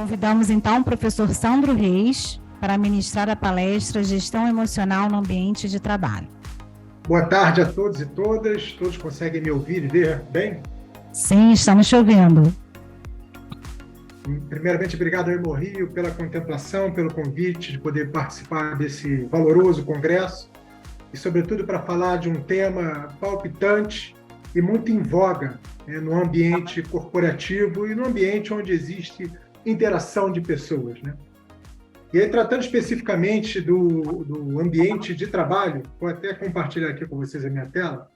Convidamos então o professor Sandro Reis para ministrar a palestra Gestão Emocional no Ambiente de Trabalho. Boa tarde a todos e todas. Todos conseguem me ouvir e ver bem? Sim, estamos te ouvindo. Primeiramente, obrigado ao Hemorrio pela contemplação, pelo convite de poder participar desse valoroso congresso e, sobretudo, para falar de um tema palpitante e muito em voga, no ambiente corporativo e no ambiente onde existe interação de pessoas, né? E aí, tratando especificamente do ambiente de trabalho, vou até compartilhar aqui com vocês a minha tela.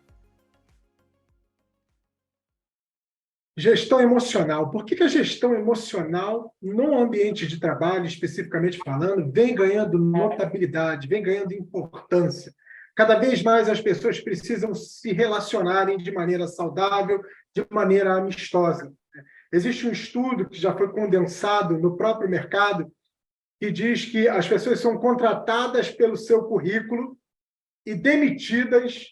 Gestão emocional. Por que a gestão emocional, no ambiente de trabalho, especificamente falando, vem ganhando notabilidade, vem ganhando importância? Cada vez mais as pessoas precisam se relacionarem de maneira saudável, de maneira amistosa. Existe um estudo que já foi condensado no próprio mercado, que diz que as pessoas são contratadas pelo seu currículo e demitidas,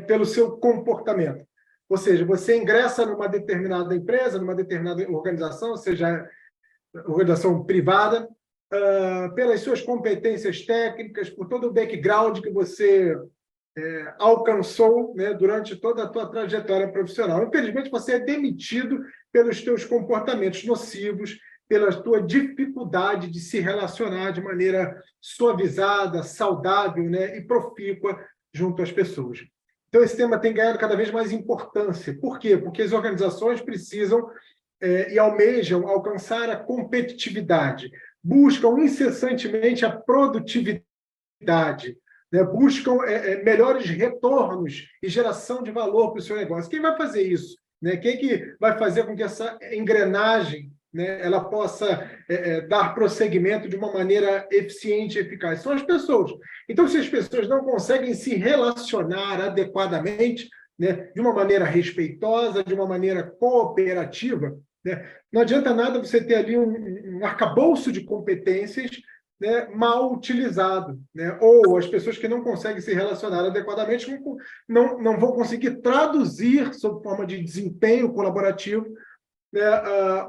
pelo seu comportamento. Ou seja, você ingressa numa determinada empresa, numa determinada organização, seja organização privada, pelas suas competências técnicas, por todo o background que você alcançou, durante toda a tua trajetória profissional. Infelizmente, você é demitido pelos teus comportamentos nocivos, pela tua dificuldade de se relacionar de maneira suavizada, saudável, e profícua junto às pessoas. Então, esse tema tem ganhado cada vez mais importância. Por quê? Porque as organizações precisam e almejam alcançar a competitividade, buscam incessantemente a produtividade, buscam melhores retornos e geração de valor para o seu negócio. Quem vai fazer isso? Quem que vai fazer com que essa engrenagem ela possa dar prosseguimento de uma maneira eficiente e eficaz? São as pessoas. Então, se as pessoas não conseguem se relacionar adequadamente, de uma maneira respeitosa, de uma maneira cooperativa, não adianta nada você ter ali um arcabouço de competências mal utilizado, ou as pessoas que não conseguem se relacionar adequadamente não vão conseguir traduzir, sob forma de desempenho colaborativo,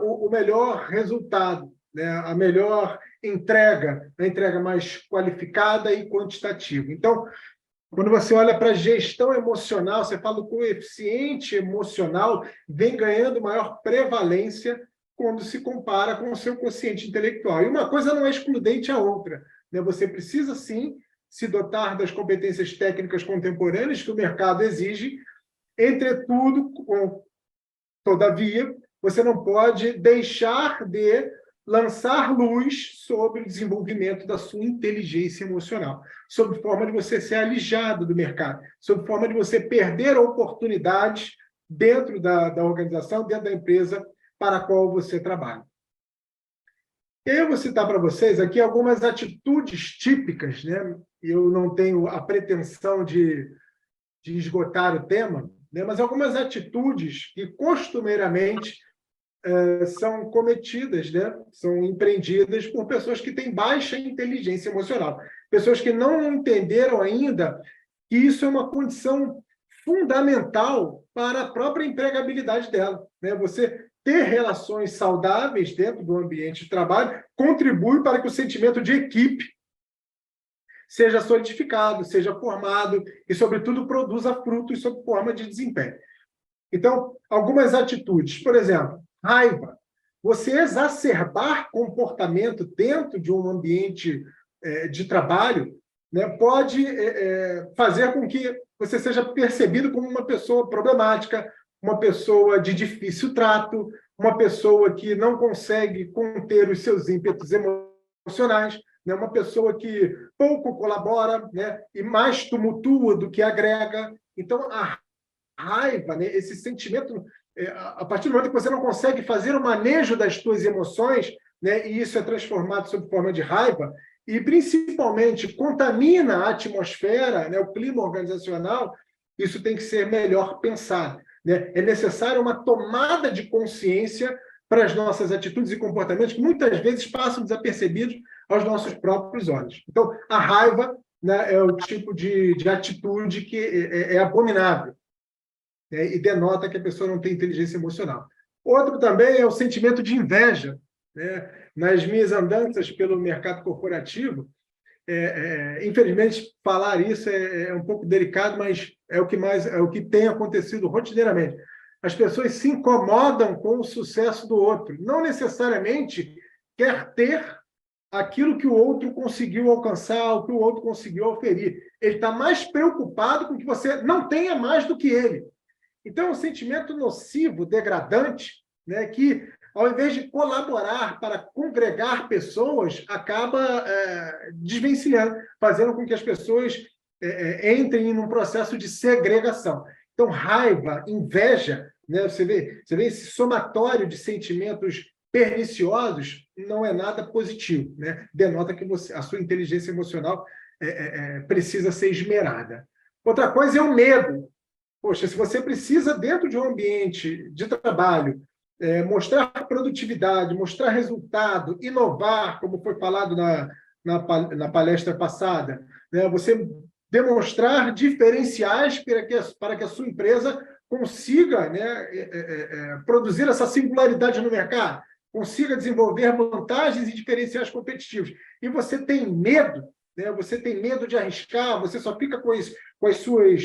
o melhor resultado, a melhor entrega, a entrega mais qualificada e quantitativa. Então, quando você olha para a gestão emocional, você fala o coeficiente emocional vem ganhando maior prevalência quando se compara com o seu quociente intelectual. E uma coisa não é excludente à outra. Você precisa, sim, se dotar das competências técnicas contemporâneas que o mercado exige. Entretudo, todavia, você não pode deixar de lançar luz sobre o desenvolvimento da sua inteligência emocional, sob forma de você ser alijado do mercado, sob forma de você perder oportunidades dentro da organização, dentro da empresa para a qual você trabalha. Eu vou citar para vocês aqui algumas atitudes típicas, Eu não tenho a pretensão de esgotar o tema, mas algumas atitudes que costumeiramente são cometidas, são empreendidas por pessoas que têm baixa inteligência emocional, pessoas que não entenderam ainda que isso é uma condição fundamental para a própria empregabilidade dela. Você ter relações saudáveis dentro do ambiente de trabalho contribui para que o sentimento de equipe seja solidificado, seja formado e, sobretudo, produza frutos sob forma de desempenho. Então, algumas atitudes. Por exemplo, raiva. Você exacerbar comportamento dentro de um ambiente de trabalho pode fazer com que você seja percebido como uma pessoa problemática, uma pessoa de difícil trato, uma pessoa que não consegue conter os seus ímpetos emocionais, uma pessoa que pouco colabora, e mais tumultua do que agrega. Então, a raiva, esse sentimento, a partir do momento que você não consegue fazer o manejo das suas emoções, e isso é transformado sob forma de raiva, e principalmente contamina a atmosfera, o clima organizacional, isso tem que ser melhor pensado. É necessário uma tomada de consciência para as nossas atitudes e comportamentos que muitas vezes passam desapercebidos aos nossos próprios olhos. Então, a raiva é o tipo de atitude que é abominável, e denota que a pessoa não tem inteligência emocional. Outro também é o sentimento de inveja. né? Nas minhas andanças pelo mercado corporativo, infelizmente, falar isso é um pouco delicado, mas é o que tem acontecido rotineiramente. As pessoas se incomodam com o sucesso do outro, não necessariamente quer ter aquilo que o outro conseguiu alcançar, o que o outro conseguiu oferir. Ele está mais preocupado com que você não tenha mais do que ele. Então, é um sentimento nocivo, degradante, né, que, ao invés de colaborar para congregar pessoas, acaba desvencilhando, fazendo com que as pessoas entrem num processo de segregação. Então, raiva, inveja, né, você vê esse somatório de sentimentos perniciosos, não é nada positivo, né? Denota que a sua inteligência emocional precisa ser esmerada. Outra coisa é o medo. Poxa, se você precisa, dentro de um ambiente de trabalho, mostrar produtividade, mostrar resultado, inovar, como foi falado na palestra passada, né? Você demonstrar diferenciais para que a sua empresa consiga, né, produzir essa singularidade no mercado, consiga desenvolver vantagens e diferenciais competitivos. E você tem medo, né? Você tem medo de arriscar, você só fica com isso, com as suas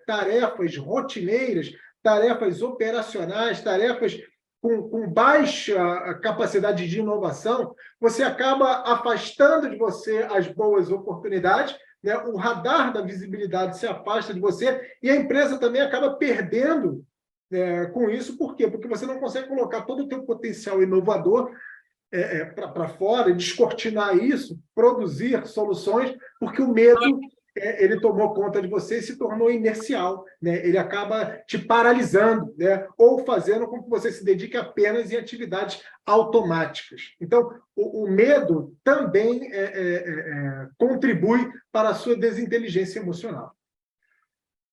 tarefas rotineiras, tarefas operacionais, tarefas com baixa capacidade de inovação, você acaba afastando de você as boas oportunidades, né? O radar da visibilidade se afasta de você e a empresa também acaba perdendo com isso. Por quê? Porque você não consegue colocar todo o teu potencial inovador para fora, descortinar isso, produzir soluções, porque o medo ele tomou conta de você e se tornou inercial, né? Ele acaba te paralisando, né? Ou fazendo com que você se dedique apenas em atividades automáticas. Então, o medo também contribui para a sua desinteligência emocional.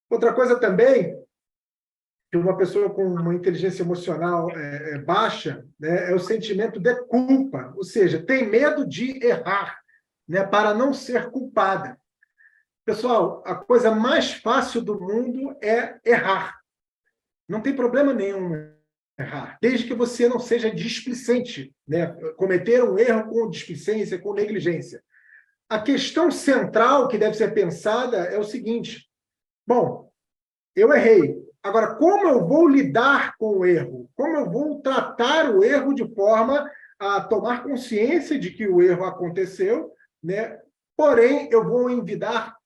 Outra coisa também que uma pessoa com uma inteligência emocional baixa, né, é o sentimento de culpa, ou seja, tem medo de errar, né, para não ser culpada. Pessoal, a coisa mais fácil do mundo é errar. Não tem problema nenhum errar, desde que você não seja displicente, né, cometer um erro com displicência, com negligência. A questão central que deve ser pensada é o seguinte: bom, eu errei. Agora, como eu vou lidar com o erro? Como eu vou tratar o erro de forma a tomar consciência de que o erro aconteceu, né? Porém, eu vou envidar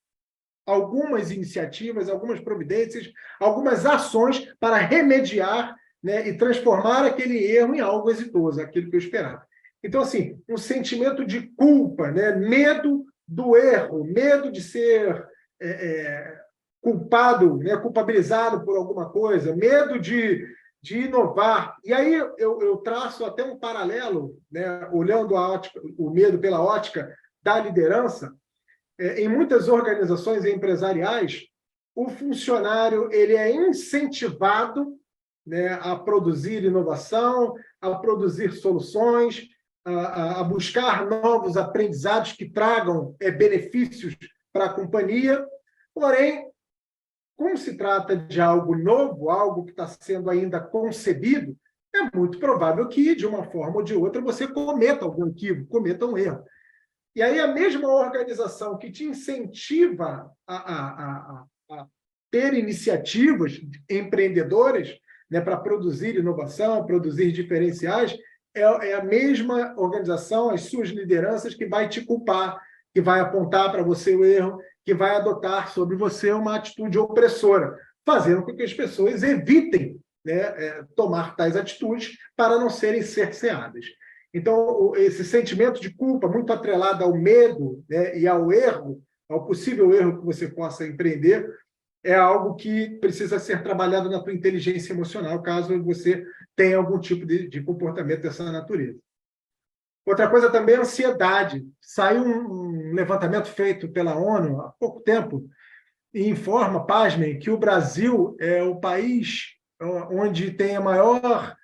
algumas iniciativas, algumas providências, algumas ações para remediar, né, e transformar aquele erro em algo exitoso, aquilo que eu esperava. Então, assim, um sentimento de culpa, né? Medo do erro, medo de ser culpado, né, culpabilizado por alguma coisa, medo de inovar. E aí eu traço até um paralelo, né, olhando o medo pela ótica da liderança. Em muitas organizações empresariais, o funcionário ele é incentivado, né, a produzir inovação, a produzir soluções, a buscar novos aprendizados que tragam benefícios para a companhia. Porém, como se trata de algo novo, algo que está sendo ainda concebido, é muito provável que, de uma forma ou de outra, você cometa algum equívoco, cometa um erro. E aí a mesma organização que te incentiva a ter iniciativas empreendedoras, né, para produzir inovação, produzir diferenciais, é a mesma organização, as suas lideranças, que vai te culpar, que vai apontar para você o erro, que vai adotar sobre você uma atitude opressora, fazendo com que as pessoas evitem, né, tomar tais atitudes para não serem cerceadas. Então, esse sentimento de culpa, muito atrelado ao medo, né, e ao erro, ao possível erro que você possa empreender, é algo que precisa ser trabalhado na tua inteligência emocional, caso você tenha algum tipo de comportamento dessa natureza. Outra coisa também é a ansiedade. Saiu um levantamento feito pela ONU há pouco tempo e informa, pasmem, que o Brasil é o país onde tem o maior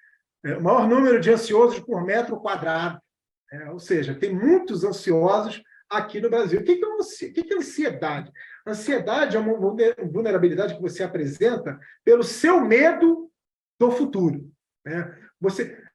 número de ansiosos por metro quadrado. Ou seja, tem muitos ansiosos aqui no Brasil. O que é ansiedade? Ansiedade é uma vulnerabilidade que você apresenta pelo seu medo do futuro. né?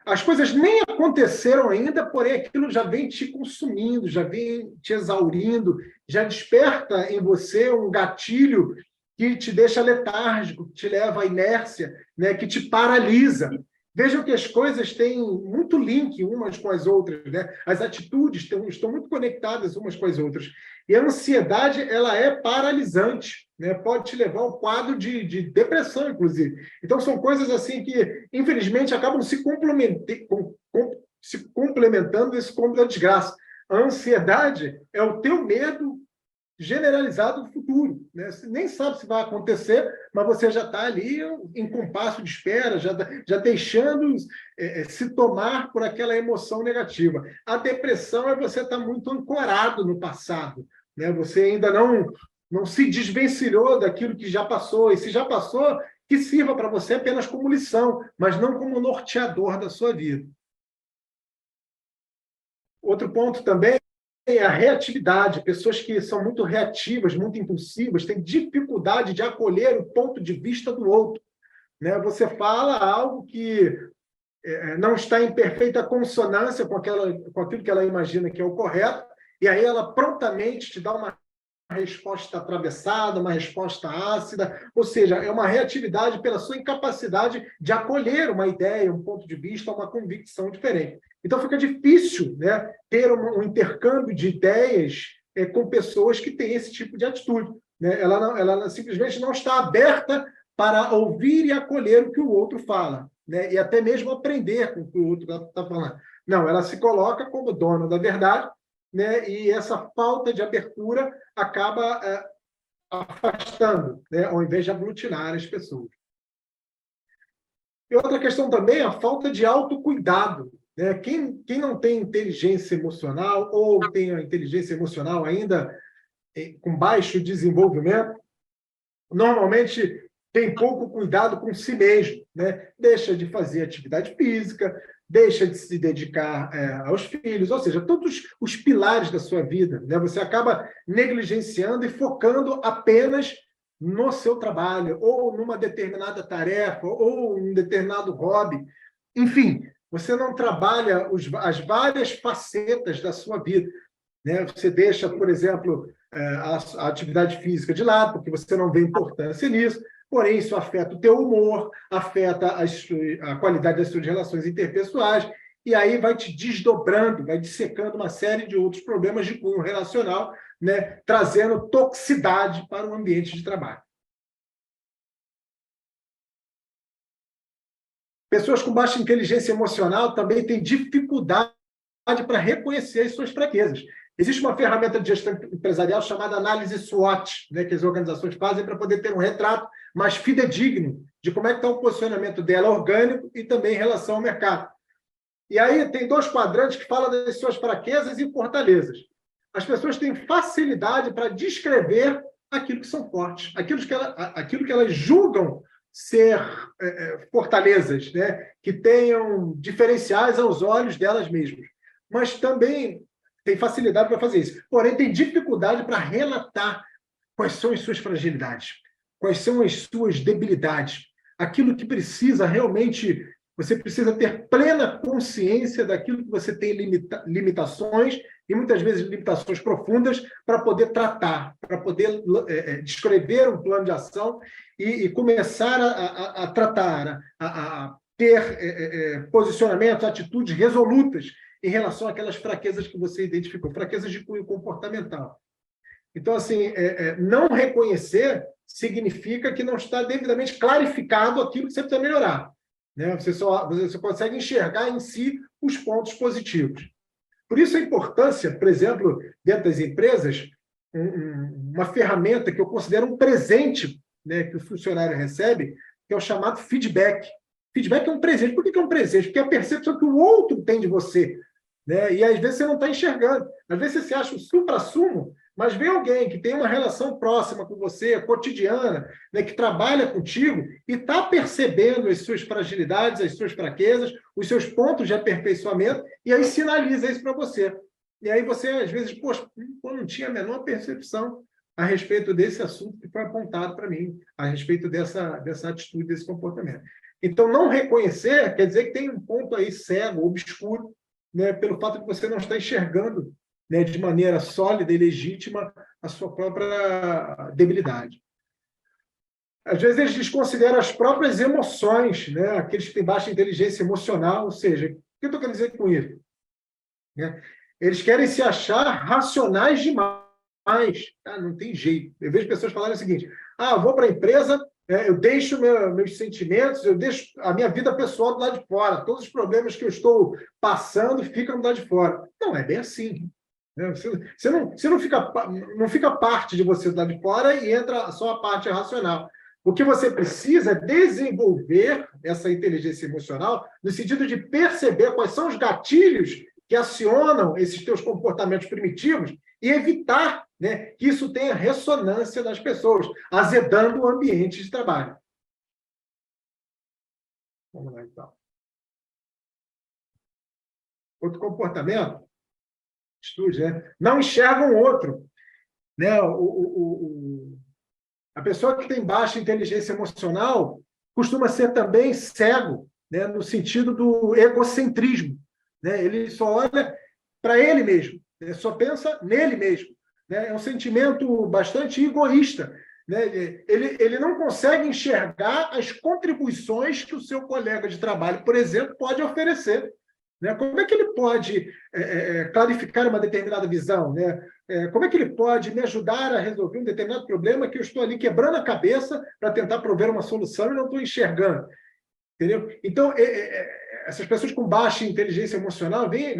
As coisas nem aconteceram ainda, porém aquilo já vem te consumindo, já vem te exaurindo, já desperta em você um gatilho que te deixa letárgico, que te leva à inércia, né? Que te paralisa. Vejam que as coisas têm muito link umas com as outras, né? As atitudes estão muito conectadas umas com as outras. E a ansiedade, ela é paralisante, né? Pode te levar a um quadro de depressão, inclusive. Então, são coisas assim que, infelizmente, acabam se complementando nesse combo da desgraça. A ansiedade é o teu medo generalizado do futuro, né? Você nem sabe se vai acontecer, mas você já está ali em compasso de espera, já deixando se tomar por aquela emoção negativa. A depressão é você estar muito ancorado no passado, né? Você ainda não se desvencilhou daquilo que já passou, e se já passou, que sirva para você apenas como lição, mas não como norteador da sua vida. Outro ponto também é a reatividade. Pessoas que são muito reativas, muito impulsivas, têm dificuldade de acolher o ponto de vista do outro, né? Você fala algo que não está em perfeita consonância com aquilo que ela imagina que é o correto, e aí ela prontamente te dá uma resposta atravessada, uma resposta ácida, ou seja, é uma reatividade pela sua incapacidade de acolher uma ideia, um ponto de vista, uma convicção diferente. Então fica difícil, né, ter um intercâmbio de ideias com pessoas que têm esse tipo de atitude, né? Ela simplesmente não está aberta para ouvir e acolher o que o outro fala, né? E até mesmo aprender com o que o outro está falando. Não, ela se coloca como dona da verdade, né? E essa falta de abertura acaba afastando, né? Ao invés de aglutinar as pessoas. E outra questão também é a falta de autocuidado, né? Quem não tem inteligência emocional ou tem a inteligência emocional ainda com baixo desenvolvimento, normalmente tem pouco cuidado com si mesmo, né? Deixa de fazer atividade física, deixa de se dedicar aos filhos, ou seja, todos os pilares da sua vida, né? Você acaba negligenciando e focando apenas no seu trabalho, ou numa determinada tarefa, ou um determinado hobby. Enfim, você não trabalha as várias facetas da sua vida, né? Você deixa, por exemplo, a atividade física de lado, porque você não vê importância nisso, porém isso afeta o teu humor, afeta a qualidade das suas relações interpessoais, e aí vai te desdobrando, vai dissecando uma série de outros problemas de cunho relacional, né? Trazendo toxicidade para o ambiente de trabalho. Pessoas com baixa inteligência emocional também têm dificuldade para reconhecer as suas fraquezas. Existe uma ferramenta de gestão empresarial chamada análise SWOT, né, que as organizações fazem para poder ter um retrato mais fidedigno de como é que está o posicionamento dela orgânico e também em relação ao mercado. E aí tem 2 quadrantes que falam das suas fraquezas e fortalezas. As pessoas têm facilidade para descrever aquilo que são fortes, aquilo que elas julgam ser fortalezas, né, que tenham diferenciais aos olhos delas mesmas. Mas também tem facilidade para fazer isso. Porém, tem dificuldade para relatar quais são as suas fragilidades, quais são as suas debilidades, aquilo que precisa realmente, você precisa ter plena consciência daquilo que você tem limitações, e muitas vezes limitações profundas, para poder tratar, para poder descrever um plano de ação e começar a tratar, a ter posicionamentos, atitudes resolutas em relação àquelas fraquezas que você identificou, fraquezas de cunho comportamental. Então, assim, não reconhecer significa que não está devidamente clarificado aquilo que você precisa melhorar, né? Você consegue enxergar em si os pontos positivos. Por isso a importância, por exemplo, dentro das empresas, uma ferramenta que eu considero um presente, né, que o funcionário recebe, que é o chamado feedback. Feedback é um presente. Por que é um presente? Porque é a percepção que o outro tem de você, né? E às vezes você não está enxergando. Às vezes você se acha o supra-sumo, mas vem alguém que tem uma relação próxima com você, cotidiana, né, que trabalha contigo e está percebendo as suas fragilidades, as suas fraquezas, os seus pontos de aperfeiçoamento, e aí sinaliza isso para você. E aí você, às vezes, poxa, eu não tinha a menor percepção a respeito desse assunto que foi apontado para mim, a respeito dessa atitude, desse comportamento. Então, não reconhecer quer dizer que tem um ponto aí cego, obscuro, né, pelo fato de você não estar enxergando, né, de maneira sólida e legítima a sua própria debilidade. Às vezes eles desconsideram as próprias emoções, né, aqueles que têm baixa inteligência emocional, ou seja, o que eu estou querendo dizer com isso? Né? Eles querem se achar racionais demais. Não tem jeito. Eu vejo pessoas falarem o seguinte: eu vou para a empresa, eu deixo meus sentimentos, eu deixo a minha vida pessoal do lado de fora. Todos os problemas que eu estou passando ficam do lado de fora. Não é bem assim. Né? Você não fica parte de você do lado de fora e entra só a parte racional. O que você precisa é desenvolver essa inteligência emocional no sentido de perceber quais são os gatilhos que acionam esses teus comportamentos primitivos e evitar, né, que isso tenha ressonância nas pessoas, azedando o ambiente de trabalho. Vamos lá, então. Outro comportamento, estude, né? Não enxerga o outro. Né? A pessoa que tem baixa inteligência emocional costuma ser também cego, né, no sentido do egocentrismo. Né? Ele só olha para ele mesmo, né? Só pensa nele mesmo. Né? É um sentimento bastante egoísta. Né? Ele não consegue enxergar as contribuições que o seu colega de trabalho, por exemplo, pode oferecer. Né? Como é que ele pode clarificar uma determinada visão? Né? Como é que ele pode me ajudar a resolver um determinado problema que eu estou ali quebrando a cabeça para tentar prover uma solução e não estou enxergando? Entendeu? Então, essas pessoas com baixa inteligência emocional vem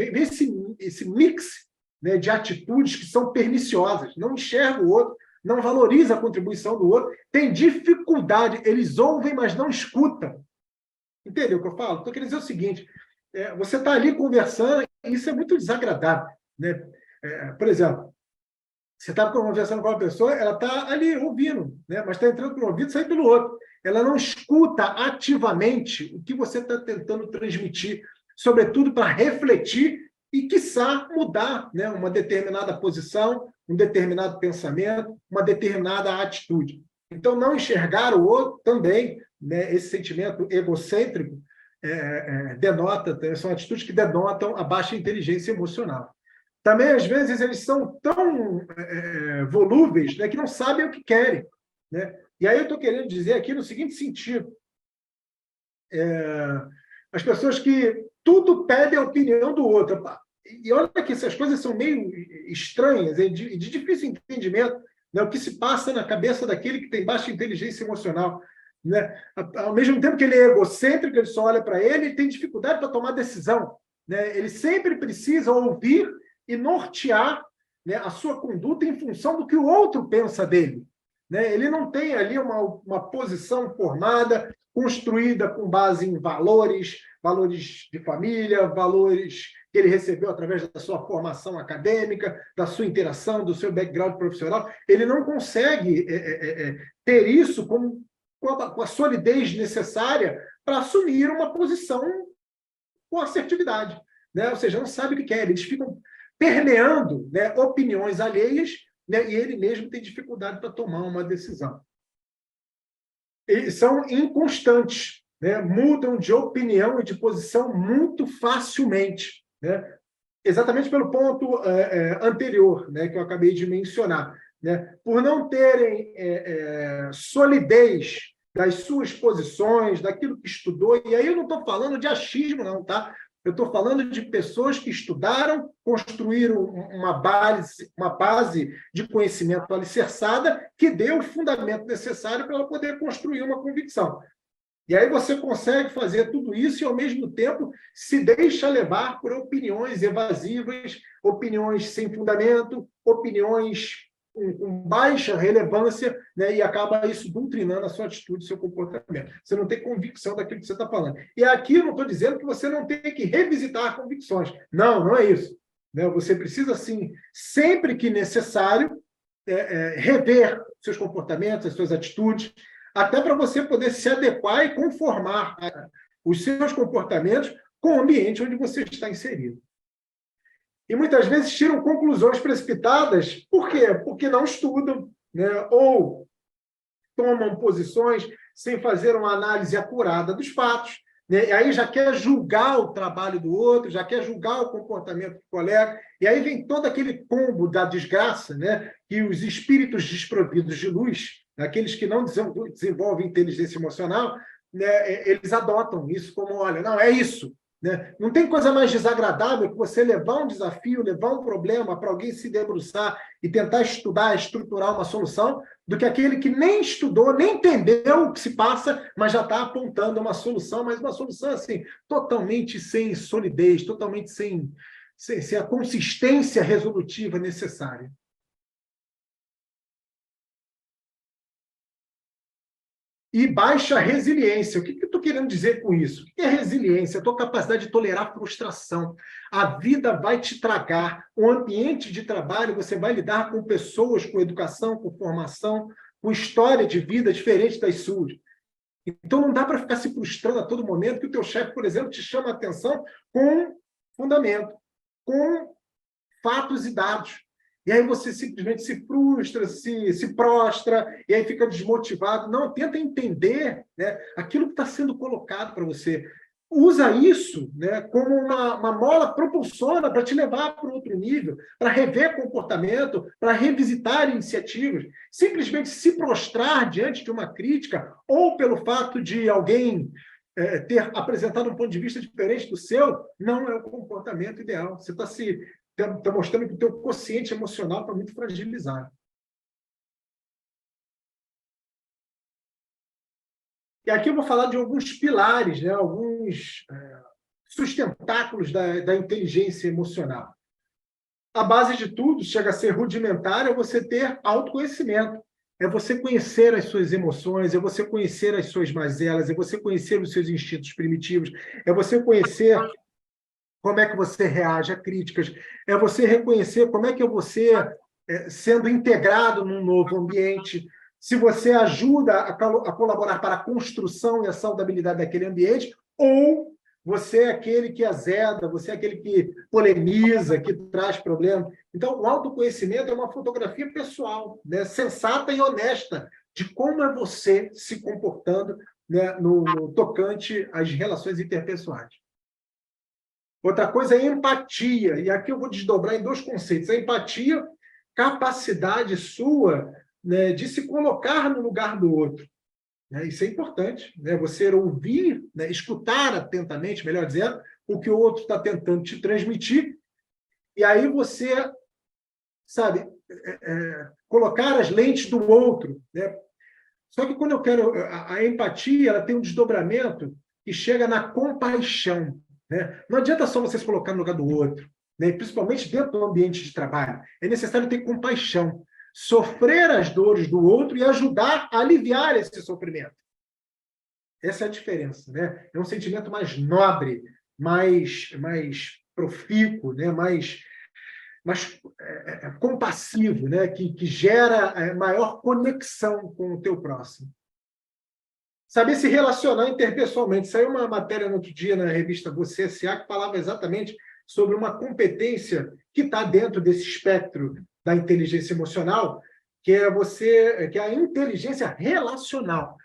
esse mix, né, de atitudes que são perniciosas, não enxerga o outro, não valoriza a contribuição do outro, tem dificuldade, eles ouvem, mas não escutam. Entendeu o que eu falo? Estou querendo dizer o seguinte: você está ali conversando, e isso é muito desagradável. Né? Por exemplo, você está conversando com uma pessoa, ela está ali ouvindo, né? Mas está entrando por um ouvido e sai pelo outro. Ela não escuta ativamente o que você está tentando transmitir, sobretudo para refletir e, quiçá, mudar, né, uma determinada posição, um determinado pensamento, uma determinada atitude. Então, não enxergar o outro também, né, esse sentimento egocêntrico, são atitudes que denotam a baixa inteligência emocional. Também, às vezes, eles são tão volúveis, né, que não sabem o que querem. Né? E aí eu estou querendo dizer aqui no seguinte sentido: as pessoas que tudo pedem a opinião do outro. E olha que essas coisas são meio estranhas, de difícil entendimento, né, o que se passa na cabeça daquele que tem baixa inteligência emocional. Né? Ao mesmo tempo que ele é egocêntrico, ele só olha para ele e tem dificuldade para tomar decisão. Né? Ele sempre precisa ouvir e nortear, né, a sua conduta em função do que o outro pensa dele. Né? Ele não tem ali uma posição formada, construída com base em valores de família, valores que ele recebeu através da sua formação acadêmica, da sua interação, do seu background profissional. Ele não consegue ter isso com a solidez necessária para assumir uma posição com assertividade. Né? Ou seja, não sabe o que quer. Eles ficam permeando, né, opiniões alheias, né, e ele mesmo tem dificuldade para tomar uma decisão. Eles são inconstantes, né, mudam de opinião e de posição muito facilmente, né, exatamente pelo ponto anterior, né, que eu acabei de mencionar. Né, por não terem solidez das suas posições, daquilo que estudou, e aí eu não estou falando de achismo, não, tá? Eu estou falando de pessoas que estudaram, construíram uma base de conhecimento alicerçada que deu o fundamento necessário para ela poder construir uma convicção. E aí você consegue fazer tudo isso e, ao mesmo tempo, se deixa levar por opiniões evasivas, opiniões sem fundamento, opiniões com baixa relevância, né, e acaba isso doutrinando a sua atitude, o seu comportamento. Você não tem convicção daquilo que você está falando. E aqui eu não estou dizendo que você não tem que revisitar convicções. Não, não é isso. Né? Você precisa, sim, sempre que necessário, rever seus comportamentos, as suas atitudes, até para você poder se adequar e conformar os seus comportamentos com o ambiente onde você está inserido. E muitas vezes tiram conclusões precipitadas. Por quê? Porque não estudam, né? Ou tomam posições sem fazer uma análise acurada dos fatos, né? E aí já quer julgar o trabalho do outro, já quer julgar o comportamento do colega, e aí vem todo aquele combo da desgraça, né? Que os espíritos desprovidos de luz, aqueles que não desenvolvem inteligência emocional, né? Eles adotam isso como, olha, não, é isso. Né? Não tem coisa mais desagradável que você levar um desafio, levar um problema para alguém se debruçar e tentar estudar, estruturar uma solução, do que aquele que nem estudou, nem entendeu o que se passa, mas já está apontando uma solução, mas uma solução assim, totalmente sem solidez, totalmente sem a consistência resolutiva necessária. E baixa resiliência. O que eu estou querendo dizer com isso? O que é resiliência? A tua capacidade de tolerar frustração. A vida vai te tragar. O ambiente de trabalho, você vai lidar com pessoas, com educação, com formação, com história de vida diferente das suas. Então, não dá para ficar se frustrando a todo momento que o teu chefe, por exemplo, te chama a atenção com fundamento, com fatos e dados. E aí você simplesmente se frustra, se prostra, e aí fica desmotivado. Não, tenta entender, né, aquilo que está sendo colocado para você. Usa isso, né, como uma mola propulsora para te levar para outro nível, para rever comportamento, para revisitar iniciativas. Simplesmente se prostrar diante de uma crítica, ou pelo fato de alguém ter apresentado um ponto de vista diferente do seu, não é o comportamento ideal. Você está mostrando que o teu quociente emocional está muito fragilizado. E aqui eu vou falar de alguns pilares, né, alguns sustentáculos da inteligência emocional. A base de tudo, chega a ser rudimentar, é você ter autoconhecimento. É você conhecer as suas emoções, é você conhecer as suas mazelas, é você conhecer os seus instintos primitivos, é você conhecer como é que você reage a críticas, é você reconhecer como é que você, sendo integrado num novo ambiente, se você ajuda a colaborar para a construção e a saudabilidade daquele ambiente, ou você é aquele que azeda, você é aquele que polemiza, que traz problemas. Então, o autoconhecimento é uma fotografia pessoal, né, sensata e honesta de como é você se comportando, né, no tocante às relações interpessoais. Outra coisa é empatia, e aqui eu vou desdobrar em dois conceitos. A empatia, capacidade sua, né, de se colocar no lugar do outro. Né? Isso é importante, né? Você ouvir, né, escutar atentamente, melhor dizendo, o que o outro está tentando te transmitir, e aí você, sabe, colocar as lentes do outro. Né? Só que quando eu quero... A empatia, ela tem um desdobramento que chega na compaixão. Né? Não adianta só você se colocar no lugar do outro, né? Principalmente dentro do ambiente de trabalho. É necessário ter compaixão, sofrer as dores do outro e ajudar a aliviar esse sofrimento. Essa é a diferença. Né? É um sentimento mais nobre, mais profícuo, né? mais compassivo, né? que gera maior conexão com o teu próximo. Saber se relacionar interpessoalmente. Saiu uma matéria no outro dia na revista Você S.A. que falava exatamente sobre uma competência que está dentro desse espectro da inteligência emocional, que é a inteligência relacional.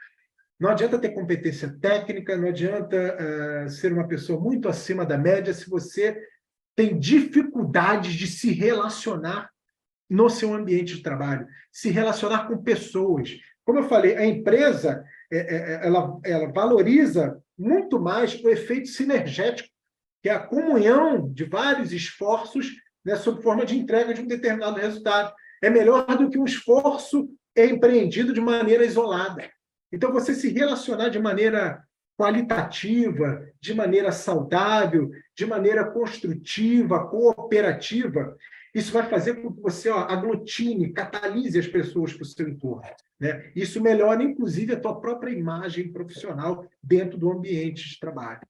Não adianta ter competência técnica, não adianta ser uma pessoa muito acima da média se você tem dificuldades de se relacionar no seu ambiente de trabalho, se relacionar com pessoas. Como eu falei, a empresa ela valoriza muito mais o efeito sinergético, que é a comunhão de vários esforços, né, sob forma de entrega de um determinado resultado. É melhor do que um esforço empreendido de maneira isolada. Então, você se relacionar de maneira qualitativa, de maneira saudável, de maneira construtiva, cooperativa, isso vai fazer com que você aglutine, catalise as pessoas para o seu entorno. Né? Isso melhora, inclusive, a tua própria imagem profissional dentro do ambiente de trabalho.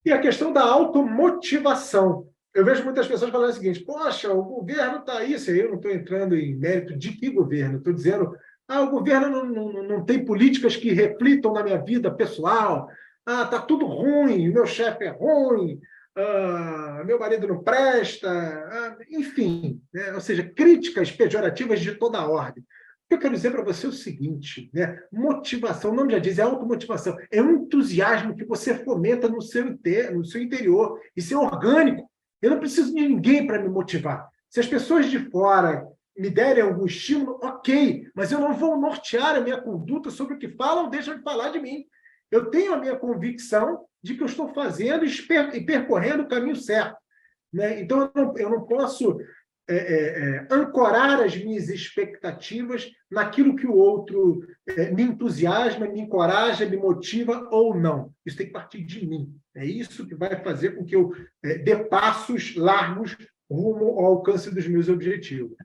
E a questão da automotivação. Eu vejo muitas pessoas falando o seguinte: poxa, o governo está aí. Eu não estou entrando em mérito de que governo, estou dizendo, o governo não tem políticas que reflitam na minha vida pessoal, está tudo ruim, meu chefe é ruim, meu marido não presta, enfim, né? Ou seja, críticas pejorativas de toda a ordem. que eu quero dizer para você é o seguinte, né? Motivação, o nome já diz, é automotivação. É um entusiasmo que você fomenta no seu interior. Isso é orgânico. Eu não preciso de ninguém para me motivar. Se as pessoas de fora me derem algum estímulo, ok, mas eu não vou nortear a minha conduta sobre o que falam ou deixam de falar de mim. Eu tenho a minha convicção de que eu estou fazendo e percorrendo o caminho certo, né? Então, eu não posso ancorar as minhas expectativas naquilo que o outro me entusiasma, me encoraja, me motiva ou não. Isso tem que partir de mim. É isso que vai fazer com que eu dê passos largos rumo ao alcance dos meus objetivos.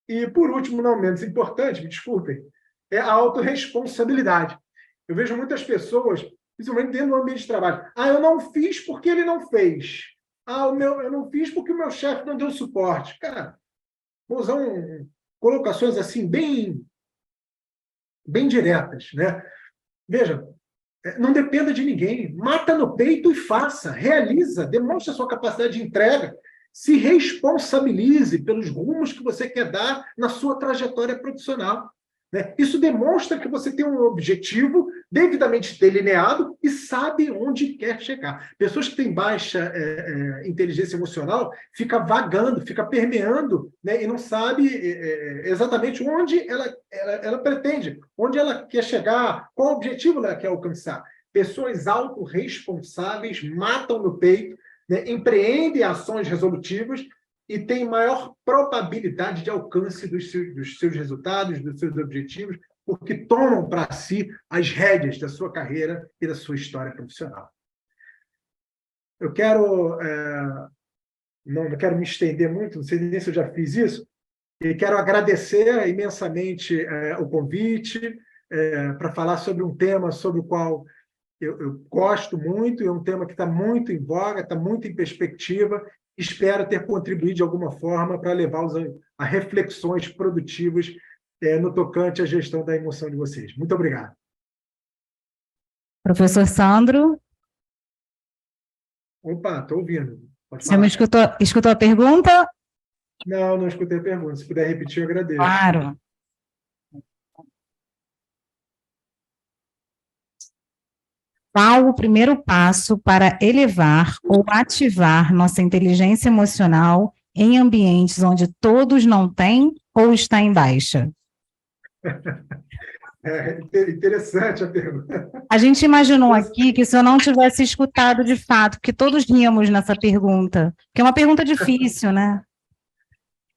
E, por último, não menos importante, me desculpem, é a autorresponsabilidade. Eu vejo muitas pessoas, principalmente dentro do ambiente de trabalho, eu não fiz porque ele não fez. Eu não fiz porque o meu chefe não deu suporte. Cara, vou usar colocações assim bem diretas, né? Veja, não dependa de ninguém. Mata no peito e faça. Realiza, demonstre a sua capacidade de entrega. Se responsabilize pelos rumos que você quer dar na sua trajetória profissional, né? Isso demonstra que você tem um objetivo devidamente delineado e sabe onde quer chegar. Pessoas que têm baixa inteligência emocional ficam vagando, ficam permeando, né? E não sabe exatamente onde ela pretende, onde ela quer chegar, qual objetivo ela quer alcançar. Pessoas autorresponsáveis matam no peito, né? Empreendem ações resolutivas e tem maior probabilidade de alcance dos seus resultados, dos seus objetivos, porque tomam para si as rédeas da sua carreira e da sua história profissional. Eu quero, não quero me estender muito, não sei nem se eu já fiz isso, e quero agradecer imensamente o convite para falar sobre um tema sobre o qual eu gosto muito, é um tema que está muito em voga, está muito em perspectiva. Espero ter contribuído de alguma forma para levá-los a reflexões produtivas no tocante à gestão da emoção de vocês. Muito obrigado. Professor Sandro, Opa, estou ouvindo. Pode você me falar. escutou a pergunta? Não escutei a pergunta. Se puder repetir, eu agradeço. Claro. Qual o primeiro passo para elevar ou ativar nossa inteligência emocional em ambientes onde todos não têm ou está em baixa? Interessante a pergunta. A gente imaginou aqui que se eu não tivesse escutado de fato, porque todos ríamos nessa pergunta, que é uma pergunta difícil, né?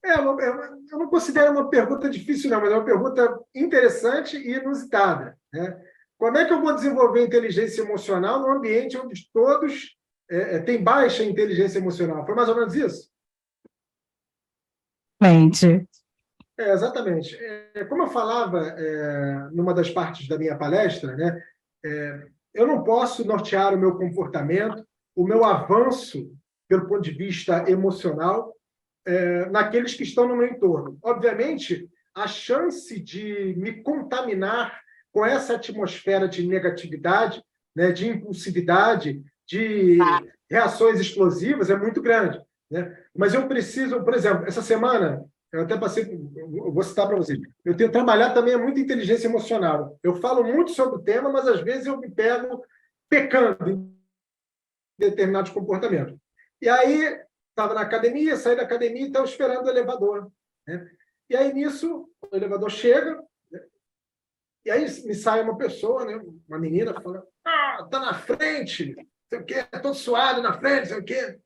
Eu não considero uma pergunta difícil, não, mas é uma pergunta interessante e inusitada, né? Como é que eu vou desenvolver inteligência emocional num ambiente onde todos têm baixa inteligência emocional? Foi mais ou menos isso? Gente. Exatamente. Como eu falava numa das partes da minha palestra, né, eu não posso nortear o meu comportamento, o meu avanço, pelo ponto de vista emocional, naqueles que estão no meu entorno. Obviamente, a chance de me contaminar com essa atmosfera de negatividade, né, de impulsividade, de reações explosivas é muito grande, né? Mas eu preciso, por exemplo, essa semana, eu até passei, eu vou citar para vocês, eu tenho trabalhado também muita inteligência emocional. Eu falo muito sobre o tema, mas às vezes eu me pego pecando em determinados comportamentos. E aí, estava na academia, saí da academia e estava esperando o elevador, né? E aí, nisso, o elevador chega, né? E aí me sai uma pessoa, né? Uma menina, fala, tá na frente, não sei o quê, todo suado na frente, não sei o quê.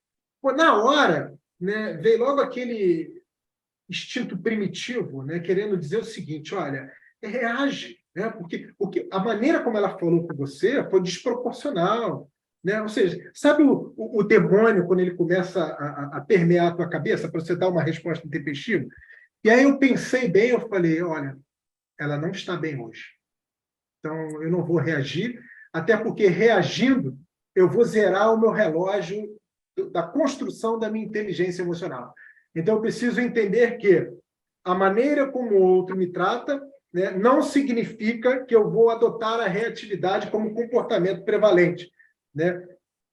Pô, na hora, né, veio logo aquele instinto primitivo, né, querendo dizer o seguinte, olha, reage, né? Porque a maneira como ela falou com você foi desproporcional, né? Ou seja, sabe o demônio quando ele começa a permear a tua cabeça para você dar uma resposta intempestiva? E aí eu pensei bem, eu falei, olha, ela não está bem hoje. Então, eu não vou reagir, até porque reagindo, eu vou zerar o meu relógio da construção da minha inteligência emocional. Então, eu preciso entender que a maneira como o outro me trata, né, não significa que eu vou adotar a reatividade como comportamento prevalente, né?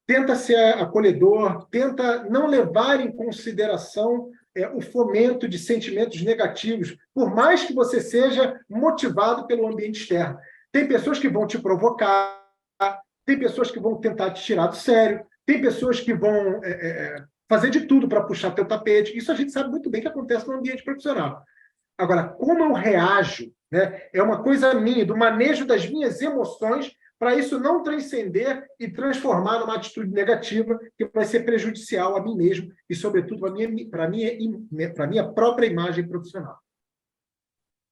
Tenta ser acolhedor, tenta não levar em consideração o fomento de sentimentos negativos, por mais que você seja motivado pelo ambiente externo. Tem pessoas que vão te provocar, tem pessoas que vão tentar te tirar do sério, tem pessoas que vão fazer de tudo para puxar teu tapete. Isso a gente sabe muito bem que acontece no ambiente profissional. Agora, como eu reajo, né, é uma coisa minha, do manejo das minhas emoções, para isso não transcender e transformar numa atitude negativa que vai ser prejudicial a mim mesmo e, sobretudo, para a minha própria imagem profissional.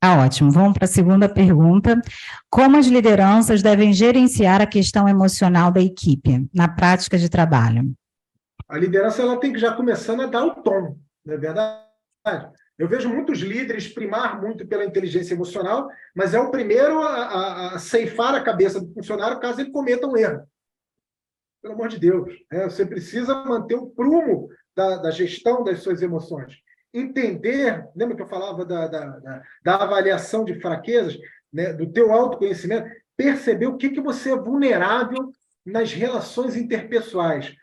Tá ótimo. Vamos para a segunda pergunta. Como as lideranças devem gerenciar a questão emocional da equipe na prática de trabalho? A liderança ela tem que já começando a dar o tom, não é verdade? Eu vejo muitos líderes primar muito pela inteligência emocional, mas é o primeiro a ceifar a cabeça do funcionário caso ele cometa um erro. Pelo amor de Deus, você precisa manter o prumo da gestão das suas emoções. Entender, lembra que eu falava da avaliação de fraquezas, né, do teu autoconhecimento, perceber o que você é vulnerável nas relações interpessoais.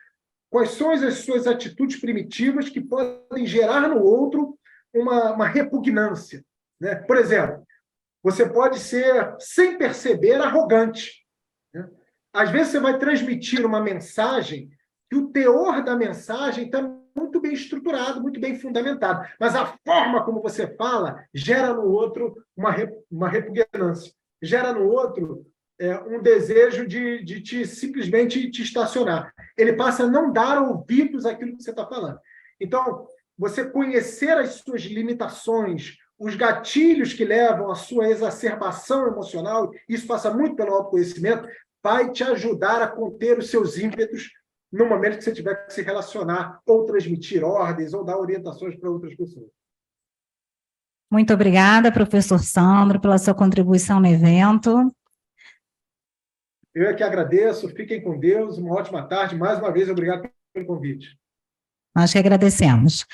Quais são as suas atitudes primitivas que podem gerar no outro uma repugnância, né? Por exemplo, você pode ser, sem perceber, arrogante, né? Às vezes você vai transmitir uma mensagem que o teor da mensagem está muito bem estruturado, muito bem fundamentado, mas a forma como você fala gera no outro uma repugnância, gera no outro um desejo de simplesmente te estacionar. Ele passa a não dar ouvidos àquilo que você está falando. Então, você conhecer as suas limitações, os gatilhos que levam à sua exacerbação emocional, isso passa muito pelo autoconhecimento, vai te ajudar a conter os seus ímpetos no momento que você tiver que se relacionar, ou transmitir ordens, ou dar orientações para outras pessoas. Muito obrigada, professor Sandro, pela sua contribuição no evento. Eu é que agradeço, fiquem com Deus, uma ótima tarde. Mais uma vez, obrigado pelo convite. Nós que agradecemos.